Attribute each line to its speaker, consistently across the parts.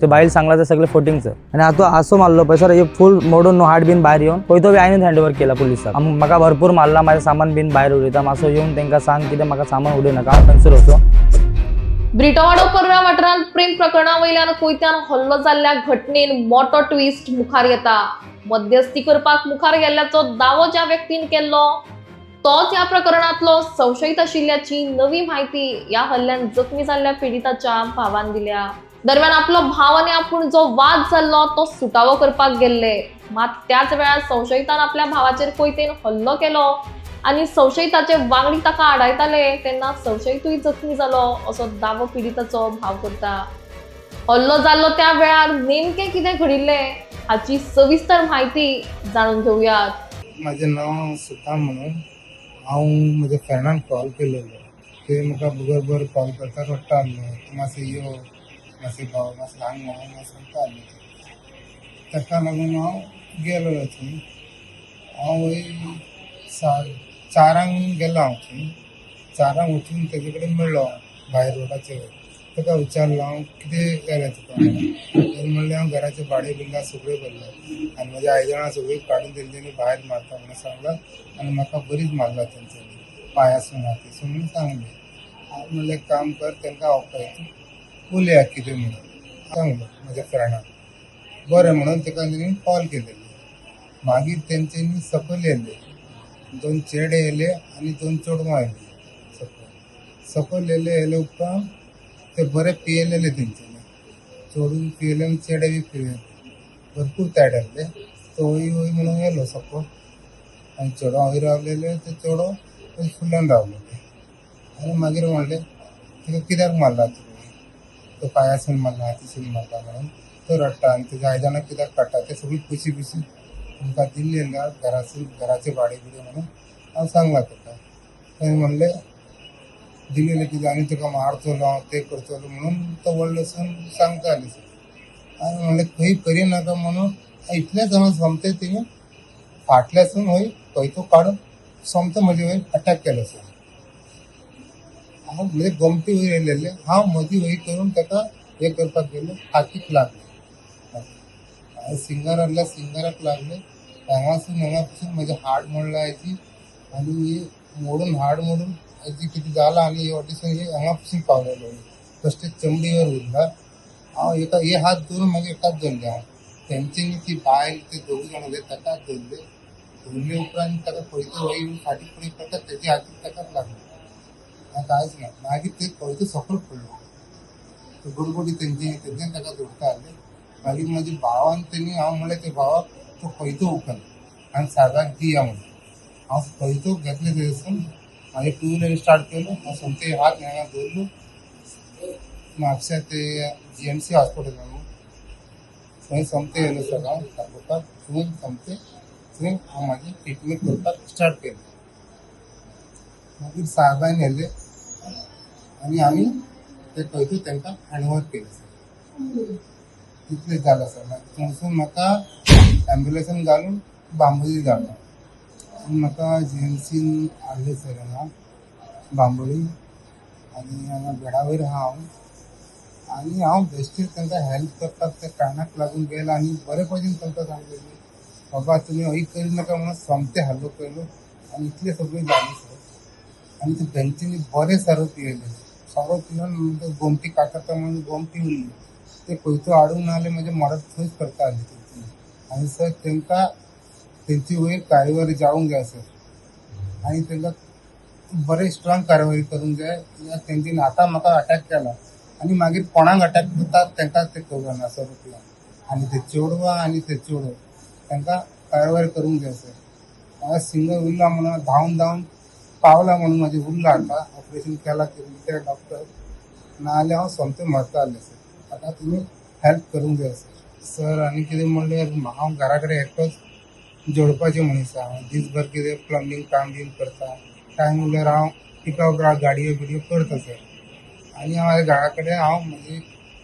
Speaker 1: ते बाईल सांगला तर सगळे फोटिंगचं आणि आता असं मारलो पै सर हे फुल मोडून हार्ट बीन बाहेर येऊन पळय तो बी आईनच हँडओव्हर केला पुलिसाक म्हाका भरपूर मारला माझं सामान बीन बाहेर उडयता मासो येऊन तांकां सांग कितें म्हाका सामान उडय नाका कन्सिडर होतो।
Speaker 2: ब्रिटवाडो पर्रा वाठारांत प्रेम प्रकरणा वयल्यान कोयत्यान हल्लो जाल्ल्या घटनेन मोठो ट्विस्ट मुखार येता। मध्यस्थी करपाक मुखार गेल्ल्याचो दावो ज्या व्यक्तीन केल्लो तोच ह्या प्रकरणातलो संशयित आशिल्ल्याची नवी म्हायती या हल्ल्यान जखमी जाल्ल्या पीडिताच्या भावान दिल्या। दरम्यान आपलो भाव आनी आपूण जो वाद जाल्लो तो सुटावो करपाक गेल्ले, मात त्याच वेळार संशयितान आपल्या भावाचेर कोयतेन हल्लो केलो आणि संशयिताचे वांगडी ताका आडायताले तेन्ना संशयितूय जखमी जालो असो दावो पीडिताचो भाव करता। हल्लो जाल्लो त्या वेळार नेमके कितें घडिल्ले हाची सविस्तर म्हायती जाणून घेवयात।
Speaker 3: माझे नाव सुतार म्हणून हांव म्हज्या फ्रेंडान कॉल केलेलो ते म्हाका बरोबर कॉल करता रडटा आसलो तूं मातसो यो मातसो भाव मातसो हांग म्हणून सांगता आसलो ताका लागून हांव गेलो थंय। हांव चारांक गेलो हांव थंय चारांक वचून तेजे कडेन मेळ्ळो भायर रोडाचेर ताका विचारलो हांव कितें जालें तुका तर म्हणलें हांव घराचे भाडे बिल्ला सगळें भरलें आनी म्हज्या आयदनां सगळीं काडून तेंच्यांनी भायर मारता म्हणून सांगलां आनी म्हाका बरीच मारला तेंच्यांनी पांयासून हातीसून म्हणून सांगलें। हांव म्हणलें काम कर तांकां आपयता उलया कितें म्हणून सांगलो म्हज्या फ्रेंडाक बरें म्हणून ताका तेणी कॉल केलेली। मागीर तेंच्यांनी सकयल येयले 2 चेडे येयले आनी 2 चेडवां येयलीं सकयल येयले उपरांत ते बरे पियेलेले तेंच्यांनी चेडूं पियेले आनी चेडे बी पियेले भरपूर तायड आहले तो वय म्हणून येयलो सकयल आनी चेडो वयर रावलेले ते चेडो फुडल्यान रावलेले आनी मागीर म्हणलें तुका कित्याक मारला तो पांयासून मारला हातीसून मारला म्हणून तो रडटा आनी तेजे आयदनां कित्याक काडटा ते सगळीं पयशे बिशी तुमकां दिल्ली घराचे भाडे बिडे म्हणून हांव सांगलां ताका थंय म्हणलें दिलेले कितें आनी तुका मारतलो हांव ते करतलो म्हणून तो व्हडलोसून सांगता आसले सर आनी म्हणलें खंय करिनाका म्हणून इतलें समज सोमतें तेणी फाटल्यासून वय खंय तो काडून सोमतो म्हजे वयर अटॅक केलो सर। हांव म्हणजे गमती वयर येयलेले हांव मदीं वय करून ताका हें करपाक गेलो हातीक लागले सिंगराक लागले हांगा पासून म्हजे हाड मोडला हेजी आनी मोडून हाड मोडून हेजी कितें जालां आनी हे वाटेसून हे हांगा पासून पावलेलो फस्ट चमडीवर उरला। हांव एका हे हात धरून मागीर एकाच धरले हांव तेंच्यांनी ती बायल ते 2 जाण होते ताकाच धरले उपरांत ताका खंयचो वय फाटीं फुडें करता तेजे हातीक ताकाच लागलो कांयच ना। मागीर ते खंयचो सकयल पडलो गडबडी तेंच्यानी ताका धरता आसले। मागीर म्हज्या भावान तेणी हांव म्हणलें ते भावाक तो खंयचो उखल आनी सारकाक दिया म्हणून हांव खंयचो घेतले तेजसून मागीर 2 व्हिलर स्टार्ट केलो हांव सोमते हात हांगा दवरलो म्हापश्या ते GMC हॉस्पिटल थंय सोमते येयलो सकाळ दाखोवपाक थंय सोमते थंय हांव म्हाजी ट्रिटमेंट करपाक स्टार्ट केलें। मागीर साहेबान येयले आनी आमी ते खंयचो तांकां हँडओव्हर केलें इतलें जालें सर। मागीर थंयसून म्हाका एम्ब्युलन्सान घालून बांबोळी धाडलो आनी म्हाका GMCन हाडलें सर हांगा बांबोळी आनी हांगा बेडा वयर हांव आनी हांव बेश्टेच तांकां हेल्प करपाक त्या कारणाक लागून गेलो आनी बरे भशेन तांकां सांगलेलें बाबा तुमी हय करिनाका म्हणून सोमतें हालो केलो आनी इतलें सगळें जालें सर। आनी ते तेंच्यांनी बरें सारो पियेलें सारो पिवन गोमटी काडटा म्हणून गोमटी उरली ते खंयचो हाडूंक ना जाल्यार म्हजें मर्डर थंयच करता आसलें तेंच्यांनी आनी सर तांकां तेंची वयर कार्यवाही जावंक जाय सर आनी तांकां बरें स्ट्रॉंग कार्यवाही करूंक जाय कित्याक तेंच्यांनी आतां म्हाका अटॅक केला आनी मागीर कोणाक अटॅक करता तांकां तें खबर सर आनी ते चेडवां आनी ते चेडो तांकां कार्यवाही करूंक जाय सर। म्हाका सिंगल उरला म्हणून धांवन पावला म्हणून म्हाजें उरला आतां ऑपरेशन केला ते डॉक्टर ना जाल्यार हांव सोमतें मरता आसलें सर। आतां तुमी हेल्प करूंक जाय सर आनी कितें म्हणल्यार हांव घरा कडेन एकटोच जोडपाचें मनीस आहा दीसभर कितें प्लंबींग काम बीन करता टायम उरल्यार हांव पिकअप गाडयो बिडयो करता सर आनी हांव घरा कडेन हांव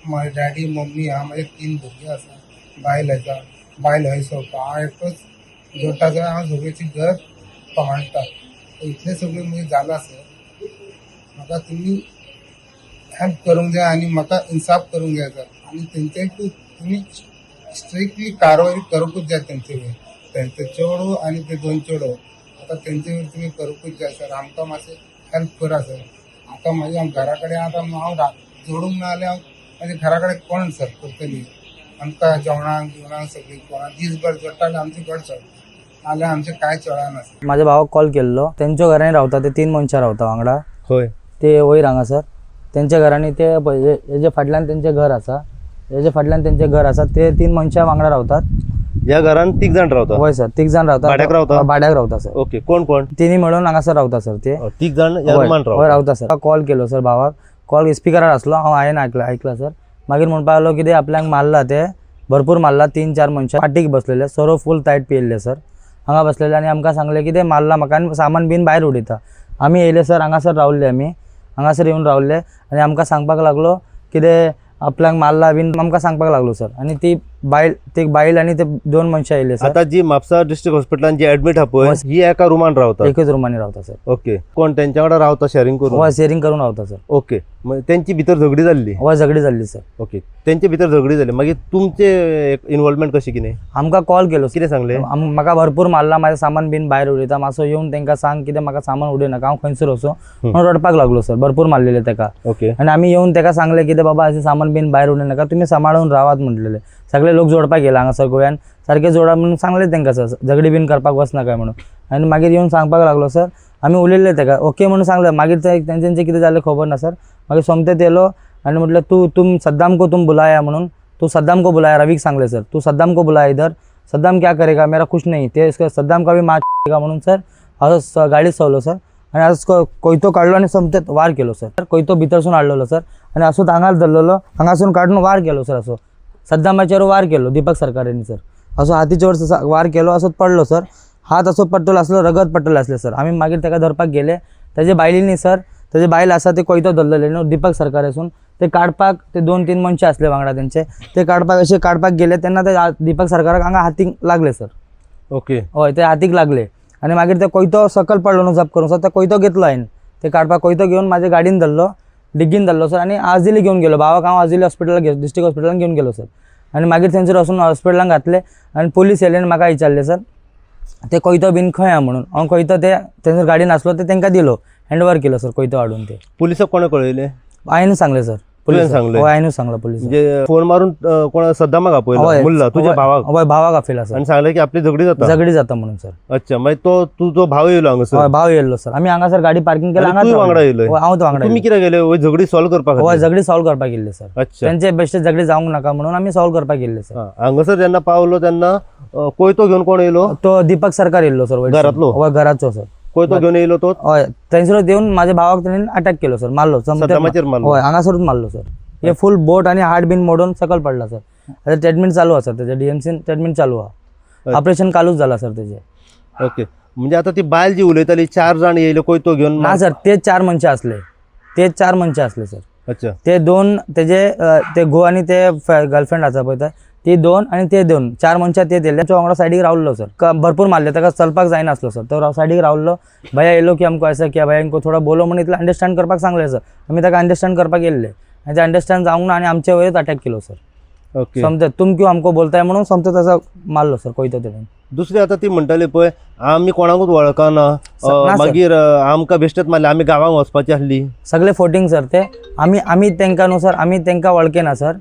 Speaker 3: म्हजे डॅडी मम्मी आहा म्हाजे 3 भुरगीं आसा बायल हय सवता हांव एकटोच जोडटा सर हांव सगळ्याची घर सांबाळटा इतलें सगळें म्हणजे जालां सर। म्हाका तुमी हेल्प करूंक जाय आनी म्हाका इन्साफ करूंक जाय सर आणि त्यांच्याकडे तुम्ही स्ट्रिक्टली कारवाई करूकच जाय त्यांचे चेडो आणि ते 2 चेडो आता त्यांच्यावर तुम्ही करूकच जाय सर. आमकां मातशें हेल्प करा सर. आता माझ्या घराकडे आता हांव जोडूंक ना जाल्यार माझ्या घराकडे कोण सर करतली. आमकां जेवणाक सगळी कोणा दिसभर जोडटाले आमचे घर चड नाल्यार आमचे काय चळना सर.
Speaker 1: माझ्या भावाक कॉल केल्लो. त्यांच्या घरांनी रावता ते 3 मनशां रावता वांगडा.
Speaker 4: होय.
Speaker 1: ते वयर हांगासर त्यांच्या घरांनी ते हेजे फाटल्यान तेंचें घर आसा. हेजे फाटल्यान तेंचें घर आसा. ते 3 मनशां वांगडा रावतात.
Speaker 4: या घरान 3 जाण रावता.
Speaker 1: होय सर 3 जाण रावतात.
Speaker 4: भाड्याक रावता?
Speaker 1: भाड्याक रावता सर.
Speaker 4: ओके. कोण कोण?
Speaker 1: तिन्ही मिळून हांगासर रावता सर. ते
Speaker 4: 3 जाण या
Speaker 1: होय
Speaker 4: रुमान
Speaker 1: होय रावता सर. कॉल केलो सर भावाक. कॉल स्पिकरार आसलो. हांव हांवें ऐकला सर. मागीर म्हणपाक लागलो कितें आपल्याक मारला ते भरपूर मारला. 3-4 मनशां पाटीक बसलेले सर्व फूल टायट पियेल्ले सर. हांगा बसलेले आनी आमकां सांगले की ते मारला म्हाका आनी सामान बीन भायर उडयता. आमी येयले सर. हांगासर रावल्ले आमी. हांगासर येवन रावल्ले आनी आमकां सांगपाक लागलो कितें आपल्याक मारला बीन आमकां सांगपाक लागलो सर. आनी ती बायल आनी ते 2 मनशां येयले सर.
Speaker 4: आता जी म्हापसा डिस्ट्रिक्ट हॉस्पिटलान जी ऍडमिट हा पळय ही एका रुमान रावता.
Speaker 1: एकच रुमांनी रावता सर.
Speaker 4: ओके. कोण त्यांच्या वांगडा रावता शेअरिंग करून?
Speaker 1: होय शेअरिंग करून रावता सर.
Speaker 4: ओके. मग त्यांची भितर झगडी जाल्ली?
Speaker 1: होय झगडी जाल्ली सर.
Speaker 4: ओके. त्यांच्या भितर झगडी जाली मागीर तुमचे इन्वॉल्वमेंट कशी कितें?
Speaker 1: आमकां कॉल केलो.
Speaker 4: कितें सांगले?
Speaker 1: म्हाका भरपूर मारला. माझें सामान बीन भायर उडयता. मातसो येवन तांकां सांग कितें म्हाका सामान उडय नाका हांव खंयसर वचो म्हणून रडपाक लागलो सर. भरपूर मारलेले ताका.
Speaker 4: ओके.
Speaker 1: आनी आमी येवन ताका सांगले कितें बाबा अशें सामान बीन भायर उडय नाका तुमी सांबाळून रावात म्हटलेले. सगळे लोक जोडपाक गेले हांगासर गोंयान सारखे जोडा म्हणून सांगले तांकां सर. झगडी बीन करपाक वचना काय म्हणून. आनी मागीर येवन सांगपाक लागलो सर. आमी उलयले ताका ओके म्हणून सांगलें. मागीर तेंचें कितें जालें खबर ना सर. मागीर सोमतेत येयलो आनी म्हटलें तुम सद्दाम को तुम बुलाया म्हणून. तू सद्दाम को बुलाया. रवीक सांगले सर तू सद्दाम को बुलाया इधर. सद्दाम क्या करेगा मेरा कुछ नहीं. ते सद्दाम का भी मारेगा म्हणून सर असं गाडीत सवलो सर. आनी असं कोयतो काडलो आनी सोमतेत वार केलो सर. कोयतो भितरसून हाडलेलो सर आनी असोच हांगार धरलेलो. हांगासून काडून वार केलो सर. असो सद्दामाचेर वार केलो दीपक सरकारांनी सर. असो हातीचेर वार केलो. असोच पडलो सर. हात असो पडटलो आसलो रगत पडटले असले सर. आमी मागीर ताका धरपाक गेले. तेजे बायलींनी सर तेजे बायल आसा ते कोयतो धरलेले न्हू दीपक सरकारासून ते काडपाक ते 2-3 मनशां असले वांगडा तेंचे ते काडपाक गेले तेन्ना ते दीपक सरकाराक हांगा हातीक लागले सर.
Speaker 4: ओके.
Speaker 1: होय ते हातीक लागले आनी मागीर ते कोयतो सकल पडलो न्हू जप करून सर. ते कोयतो घेतलो हांवें. ते काडपाक कोयतो घेवन म्हाज्या गाडीन धरलो डिग्गीन धरलो सर. आनी आजिली घेवन गेलो. भावाक हांव आजिली हॉस्पिटलाक डिस्ट्रिक्ट हॉस्पिटलान घेवन गेलो सर. आनी मागीर थंयसर वचून हॉस्पिटलान घातले आनी पुलीस येयले आनी म्हाका विचारले सर ते कोयतो बीन खंय आहा म्हणून. हांव कोयतो ते थंयसर गाडीन आसलो ते तांकां दिलो. हँडओवर केलो सर कोयतो हाडून. ते
Speaker 4: पुलिसाक कोणे कळयले?
Speaker 1: हांवें सांगले सर.
Speaker 4: तुवें सांगले?
Speaker 1: होय हांवें सांगलो पुलीस.
Speaker 4: म्हणजे फोन मारून कोणा सद्दामाक आपयलो मुल्ला तुझ्या भावाक?
Speaker 1: होय भावाक आपयला सर.
Speaker 4: आणि सांगले की आपली झगडी जाता
Speaker 1: म्हणून सर.
Speaker 4: अच्छा. मागीर तुजो भाव येयलो हांगासर?
Speaker 1: होय भाव येयल्लो सर. आमी हांगासर गाडी पार्किंग केला.
Speaker 4: तूं वांगडा येयलो?
Speaker 1: हांव तो वांगडा.
Speaker 4: तुम्ही कित्याक गेले? झगडी सॉल्व करपाक?
Speaker 1: होय झगडी सॉल्व करपाक गेल्ले सर.
Speaker 4: अच्छा.
Speaker 1: तेंचे बेश्टे झगडी जावंक नाका म्हणून आमी सॉल्व करपाक गेल्ले सर.
Speaker 4: हांगासर जेन्ना पावलो तेन्ना कोयतो घेवन कोण येयलो?
Speaker 1: तो दीपक सरकार येयल्लो सर.
Speaker 4: घरांतलो?
Speaker 1: होय घराचो सर.
Speaker 4: कोयतो घेवन येयलो तो?
Speaker 1: होय थंयसर येवन माझ्या भावाक तेणेन अटॅक केलो सर. मारलो
Speaker 4: सद्दामाचेर मारलो?
Speaker 1: होय हांगासरूच मारलो सर. हे फुल बोट आणि हार्ट बीन मोडून सकल पडला सर. आता ट्रीटमेंट चालू आसा त्याचे. डीएमसीन ट्रीटमेंट चालू आहा. ऑपरेशन कालूच जाला सर त्याचे.
Speaker 4: ओके. म्हणजे आता ती बायल जी उलयताली 4 जाण येयले कोयतो घेवन?
Speaker 1: ना सर ते 4 मनशां असले. ते 4 मनशां असले सर.
Speaker 4: अच्छा.
Speaker 1: ते 2 तेजे ते घो आणि ते गर्लफ्रेंड आसा पळय ती 2 आणि ते 2 4 मनशां ते तेले तो वांगडा सायडीक रावल्लो सर. भरपूर मारले ताका चलपाक जायना आसलो सर. तो सायडीक रावल्लो. भैया येयलो की हमको ऐसा किया भैया इनको थोड़ा बोलो म्हणून इतलें अंडरस्टँड करपाक सांगले सर. आमी ताका अंडरस्टँड करपाक गेल्ले आनी ते अंडरस्टँड जावंक ना आनी आमचे वयरच अटॅक केलो सर.
Speaker 4: ओके.
Speaker 1: समजत तुम क्यों हमको बोलताय म्हणून समजत असं मारलो सर कोयतो तेणेन.
Speaker 4: दुसरी आता ती म्हणटाली पळय आमी कोणाकूच वळखना मागीर आमकां बेश्टेच मारले आमी गांवांक वचपाची आसली.
Speaker 1: सगळे फोटींग सर ते. आमी तांकां न्हू सर आमी तांकां वळखेना सर.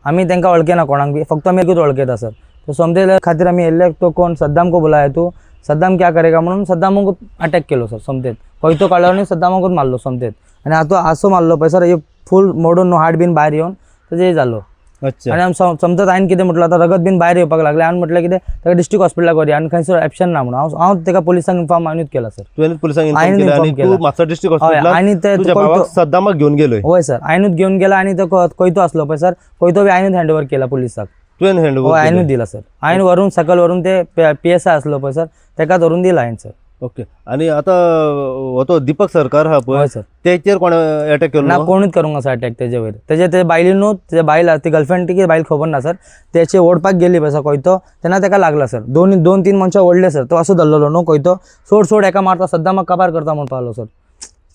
Speaker 1: आमी तांकां वळखेना कोणाक बी. फक्त आमी एकूच वळखता सर. तो समजे खातीर आमी येयल्ले. तो कोण सद्दाम को बुलाया तू सद्दाम क्या करेगा म्हणून सद्दामूच अटॅक केलो सर. समतेत कोयतो काडलो आनी सद्दामूच मारलो समतेत. आनी आतां आसो मारलो पळय सर हे फूल मोडून न्हू हार्ट बीन भायर येवन तेजे जालो.
Speaker 4: अच्छा.
Speaker 1: आनी समजत हांवें कितें म्हटलं आतां रगत बीन भायर येवपाक लागलें. हांवें म्हटलें कितें ताका डिस्ट्रिक्ट हॉस्पिटलाक व्हरया आनी खंयसर ऍप्शन ना म्हणून हांव ताका पुलिसांक इन्फॉर्म हांवेंच केला सर.
Speaker 4: तुवें पुलिसांक इन्फॉर्म केला आनी तू म्हापसा डिस्ट्रिक्ट हॉस्पिटलाक
Speaker 1: आनी ते
Speaker 4: तुज्या भावाक सद्दामाक घेवन गेलोय?
Speaker 1: होय सर हांवेंच घेवन गेला आनी तो कोयतो आसलो पळय सर कोयतो बी हांवेंच हँडओवर केला पुलिसाक.
Speaker 4: तुवें हँडओवर?
Speaker 1: होय हांवेंच दिला सर. हांवें व्हरून सकल व्हरून ते PSI आसलो पळय सर ताका धरून दिला हांवें सर.
Speaker 4: ओके. आणि आता हो तो दीपक सरकार हा पळय
Speaker 1: सर
Speaker 4: तेचेर कोण अटॅक केलो?
Speaker 1: ना कोणूच करूंक असो अटॅक तेजे वयर. ते बायली न्हू तेजे बायल ती गर्लफ्रेंड ती बायल खबर ना सर. त्याचे ओडपाक गेली पळय सर कोयतो तेन्ना ताका लागला सर. 2-3 मनशां ओडले सर. तो असो धरलेलो न्हू कोयतो. सोड एका मारता सद्दामाक काबार करता म्हणून पावलो सर.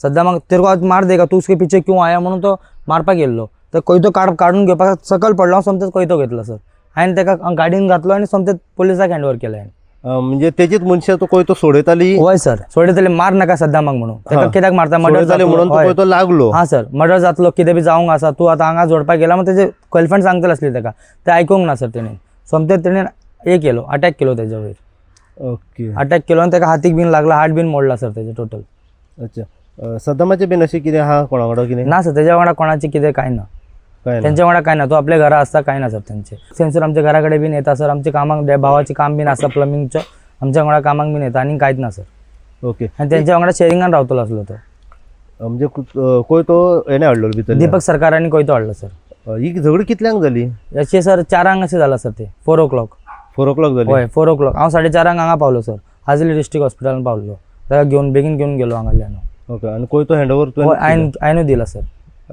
Speaker 1: सद्दामाक तेरे को आज मार देगा तू उसके पीछे क्यों आया म्हणून तो मारपाक गेल्लो. तर कोयतो काढून घेवपाक सकल पडलो हांव सोमतेच कोयतो घेतलो सर हांवें ताका गाडीन घातलो आनी सोमतेच पुलिसाक हँडओवर केलो हांवें.
Speaker 4: म्हणजे तेजीच मनशां तो कोयतो सोडयताली
Speaker 1: वय सर सोडयतले मार नाका सद्दां म्हाका म्हणून ताका
Speaker 4: हा.
Speaker 1: कित्याक मारता मर्डर
Speaker 4: सोडयताली म्हणून तो
Speaker 1: हय.
Speaker 4: कोयतो लागलो.
Speaker 1: हा सर मर्डर जातलो कितें बी जावंक आसा तूं आतां हांगा जोडपाक गेला मग तेजे गर्लफ्रेंड सांगतले आसली ताका ते आयकूंक ना सर तेणें सोमतेच तेणें हे केलो अटॅक केलो तेज्या वयर
Speaker 4: ओके
Speaker 1: अटॅक केलो आनी ताका हातीक बीन लागला हार्ट बीन मोडला सर तेजे टोटल.
Speaker 4: अच्छा सद्दामाचें बीन अशें कितें आहा कोणा वांगडा कितें
Speaker 1: ना सर तेज्या वांगडा कोणाचें कितें कांय ना
Speaker 4: काय ना
Speaker 1: त्यांच्या वांगडा काय ना तो आपल्या घरा असता काय ना सर त्यांचे सेन्सर आमच्या घराकडे बीन येता सर आमचे कामाक भावाचे काम बीन आसा प्लंबिंगचं आमच्या वांगडा कामाक बीन येता आनी कांयच ना सर
Speaker 4: ओके
Speaker 1: आनी त्यांच्या वांगडा शेअरिंगान रावतलो असलो तो
Speaker 4: म्हणजे कोयतो हेणे हाडलो भितर
Speaker 1: दीपक सरकारांनी कोयतो हाडलो सर.
Speaker 4: ही झगडी कितल्यांक जाली?
Speaker 1: याची सर 4 अशें जाला सर ते 4 o'clock
Speaker 4: 4 o'clock जाली.
Speaker 1: हय 4 o'clock हांव 4:30 हांगा पावलो सर हाजली डिस्ट्रिक्ट हॉस्पिटलान पावलो ताका घेवन बेगीन घेवन गेलो हांगाल्यान.
Speaker 4: ओके आणि कोयतो हँडओवर तुवें
Speaker 1: हांवें दिला सर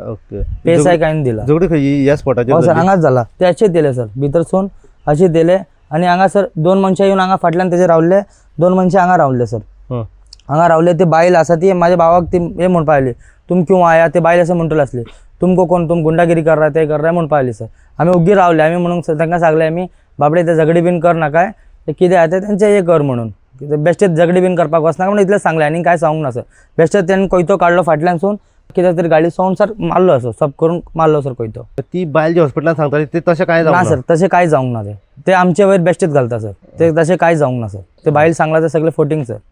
Speaker 4: ओके
Speaker 1: पेसायक हांवें दिला.
Speaker 4: झगडी खंय ह्या स्पॉटाचेर
Speaker 1: हो सर
Speaker 4: जाली?
Speaker 1: हांगाच जाला ते अशेंच दिले सर भितरसून अशें दिले आनी हांगा सर 2 मनशां येवन हांगा फाटल्यान तेजे रावले 2 मनशां हांगा रावले सर
Speaker 4: हं.
Speaker 1: हांगा रावले ते बायल आसा ती माझ्या भावाक ती हे म्हणपा लागली तुम क्यों आया ते बायल अशें म्हणटले असले तुमको कोण तुम गुंडागिरी कर रहा ते कर रहा म्हणपा लागली सर. आमी ओग्गी रावले आमी म्हणून तांकां सांगले आमी बाबडे ते झगडी बीन कर नाकाय ते कितें आहा ते तेंचें हे कर म्हणून बेश्टेच झगडी बीन करपाक वचनाका म्हणून इतलें सांगलें आनी कांय सांगूंक ना सर. बेश्टेच तेणें कोयतो काडलो फाटल्यानसून कित्याक तरी गाडी सावन सर मारलो असो सब करून मारलो सर कोयतो.
Speaker 4: ती बायल जी हॉस्पिटलान सांगताली ते तशें काय
Speaker 1: ना
Speaker 4: जावना
Speaker 1: सर तशें कांय जावंक ना ते आमचे वयर बेश्टेच घालता सर ते तशें कांय जावंक ना सर ते बायल सांगला ते सगळे फोटींग सर.